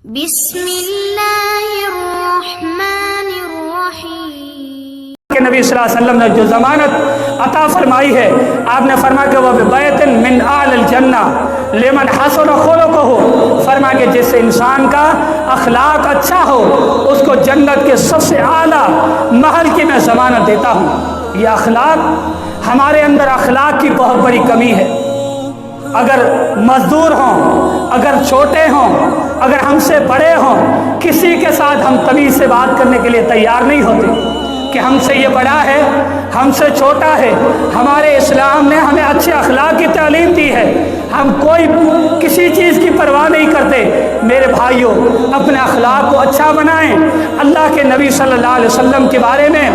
بسم اللہ الرحمن الرحیم کہ نبی صلی اللہ علیہ وسلم نے جو ضمانت عطا فرمائی ہے، آپ نے فرمایا کہ وہ بِبَيْتٍ مِّنْ أَعْلَى الْجَنَّةِ لِمَنْ حَسُنَ خُلُقُهُ، فرمایا کہ جس سے انسان کا اخلاق اچھا ہو اس کو جنت کے سب سے اعلیٰ محل کی میں ضمانت دیتا ہوں۔ یہ اخلاق، ہمارے اندر اخلاق کی بہت بڑی کمی ہے۔ اگر مزدور ہوں، اگر چھوٹے ہوں، اگر ہم سے بڑے ہوں، کسی کے ساتھ ہم تمیز سے بات کرنے کے لیے تیار نہیں ہوتے کہ ہم سے یہ بڑا ہے، ہم سے چھوٹا ہے۔ ہمارے اسلام نے ہمیں اچھے اخلاق کی تعلیم دی ہے، ہم کوئی کسی چیز کی پرواہ نہیں کرتے۔ میرے بھائیوں، اپنے اخلاق کو اچھا بنائیں۔ اللہ کے نبی صلی اللہ علیہ وسلم کے بارے میں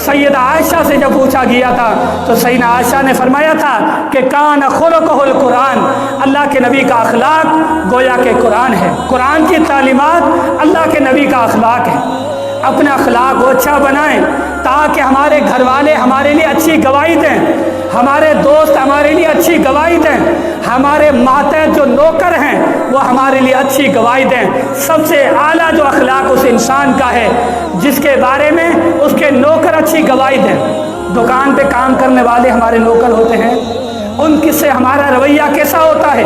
سیدہ عائشہ سے جب پوچھا گیا تھا تو سیدہ عائشہ نے فرمایا تھا کہ کان خلقہ القرآن، اللہ کے نبی کا اخلاق گویا کہ قرآن ہے۔ قرآن کی تعلیمات اللہ کے نبی کا اخلاق ہے۔ اپنے اخلاق کو اچھا بنائیں تاکہ ہمارے گھر والے ہمارے لیے اچھی گواہی دیں، ہمارے دوست ہمارے لیے اچھی گواہی دیں، ہمارے ماتحت جو نوکر ہیں وہ ہمارے لیے اچھی گواہی دیں۔ سب سے اعلیٰ جو اخلاق اس انسان کا ہے جس کے بارے میں اس کے نوکر اچھی گواہی دیں۔ دکان پہ کام کرنے والے ہمارے نوکر ہوتے ہیں، ان سے ہمارا رویہ کیسا ہوتا ہے؟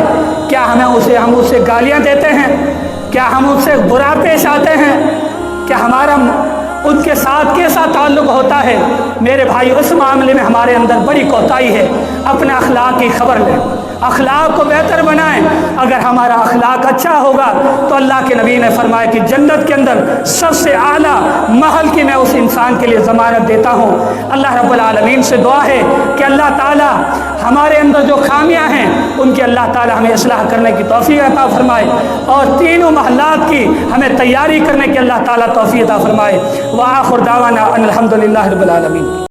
کیا ہم اسے گالیاں دیتے ہیں؟ کیا ہم ان سے برا پیش آتے ہیں؟ کہ ہمارا ان کے ساتھ کیسا تعلق ہوتا ہے؟ میرے بھائی، اس معاملے میں ہمارے اندر بڑی کوتاہی ہے۔ اپنے اخلاق کی خبر لیں، اخلاق کو بہتر بنائیں۔ اگر ہمارا اخلاق اچھا ہوگا تو اللہ کے نبی نے فرمایا کہ جنت کے اندر سب سے اعلیٰ محل کی میں اس انسان کے لیے ضمانت دیتا ہوں۔ اللہ رب العالمین سے دعا ہے کہ اللہ تعالیٰ ہمارے اندر جو خامیاں ہیں ان کی اللہ تعالیٰ ہمیں اصلاح کرنے کی توفیق عطا فرمائے، اور تینوں محلات کی ہمیں تیاری کرنے کی اللہ تعالیٰ توفیق عطا فرمائے۔ وآخر دعوانا ان الحمد للہ رب العالمین۔